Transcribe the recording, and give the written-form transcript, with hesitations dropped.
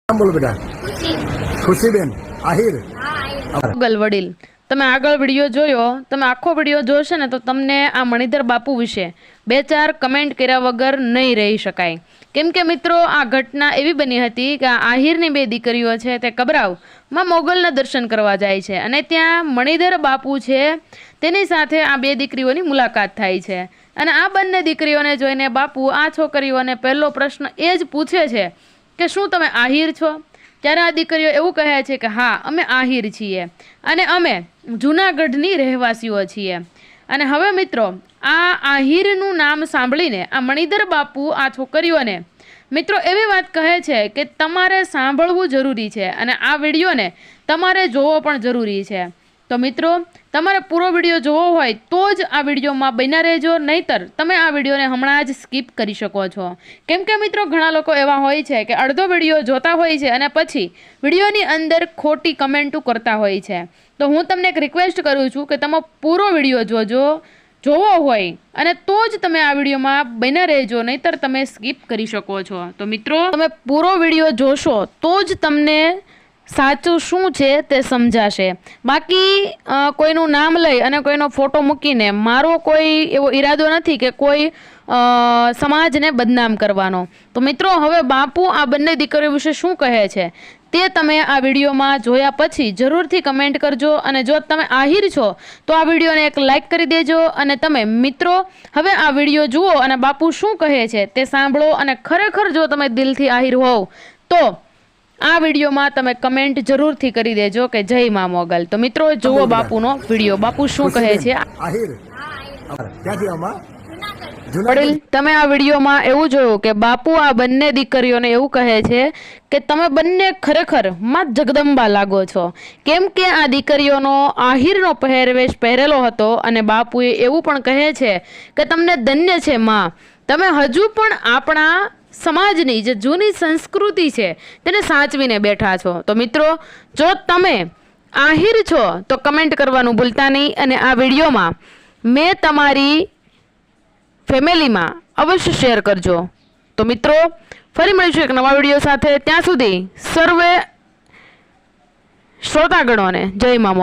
નામ બોલો બેટા. ખુશીબેન આહિર. ગલ વડીલ, તમે આગળ વિડીયો જોયો, તમે આખો વિડીયો જોશો ને તો તમને આ મણિધર બાપુ વિશે બે ચાર કમેન્ટ કર્યા વગર નહીં રહી શકાય. કેમ કે મિત્રો, આ ઘટના એવી બની હતી કે આ આહિરની બે દીકરીઓ છે તે કબરાવમાં મોગલના દર્શન કરવા જાય છે અને ત્યાં મણિધર બાપુ છે તેની સાથે આ બે દીકરીઓની મુલાકાત થાય છે. અને આ બંને દીકરીઓને જોઈને બાપુ આ છોકરીઓને પહેલો પ્રશ્ન એ જ પૂછે છે કે શું તમે આહિર છો? ત્યારે આ દીકરીઓ એવું કહે છે કે હા, અમે આહિર છીએ અને અમે જૂનાગઢની રહેવાસીઓ છીએ. અને હવે મિત્રો, આ આહિરનું નામ સાંભળીને આ મણિધર બાપુ આ છોકરીઓને મિત્રો એવી વાત કહે છે કે તમારે સાંભળવું જરૂરી છે અને આ વિડીયોને તમારે જોવો પણ જરૂરી છે. તો મિત્રો, તમારે પૂરો વિડીયો જોવો હોય તો જ આ વિડીયોમાં બન્યા રહેજો, નહીતર તમે આ વિડીયોને હમણાં જ સ્કીપ કરી શકો છો. કેમ કે મિત્રો, ઘણા લોકો એવા હોય છે કે અડધો વિડીયો જોતા હોય છે અને પછી વિડીયોની અંદર ખોટી કમેન્ટો કરતા હોય છે. તો હું તમને એક રિક્વેસ્ટ કરું છું કે તમે પૂરો વિડીયો જોવો હોય અને તો જ તમે આ વિડીયોમાં બન્યા રહેજો, નહીતર તમે સ્કીપ કરી શકો છો. તો મિત્રો, તમે પૂરો વિડીયો જોશો તો જ તમને સાચું શું છે તે સમજાશે. બાકી કોઈનું નામ લઈ અને કોઈનો ફોટો મૂકીને મારો કોઈ એવો ઈરાદો નથી કે કોઈ સમાજને બદનામ કરવાનો. તો મિત્રો, હવે બાપુ આ બંને દીકરીઓ વિશે શું કહે છે તે તમે આ વિડીયોમાં જોયા પછી જરૂરથી કમેન્ટ કરજો. અને જો તમે આહિર છો તો આ વિડીયોને એક લાઈક કરી દેજો. અને તમે મિત્રો હવે આ વિડીયો જુઓ અને બાપુ શું કહે છે તે સાંભળો. અને ખરેખર જો તમે દિલથી આહિર હોવ તો આ વિડીયોમાં તમે કમેન્ટ જરૂરથી કરી દેજો કે જય મા મોગલ. તો મિત્રો, જુઓ બાપુનો વિડીયો. બાપુ શું કહે છે. આહિર ક્યાંથી આમાં? વડીલ, તમે આ વિડીયોમાં એવું જોયું કે બાપુ આ બંને દીકરીઓને એવું કહે છે કે તમે બંને ખરેખર માં જગદંબા લાગો છો. કેમ કે આ દીકરીઓનો આહિરનો પહેરવેશ પહેરેલો હતો અને બાપુએ એવું પણ કહે છે કે તમને ધન્ય છે માં, તમે હજુ પણ આપણા સમાજની જે જૂની સંસ્કૃતિ છે તેને સાચવીને બેઠા છો. તો મિત્રો, જો તમે આહિર છો તો કમેન્ટ કરવાનું ભૂલતા નહીં. અને આ વિડીયોમાં મેં તમારી ફેમિલીમાં અવશ્ય શેર કરજો. તો મિત્રો, ફરી મળીશું એક નવા વિડીયો સાથે. ત્યાં સુધી સર્વે શ્રોતાગણોને જય મા મોગલ.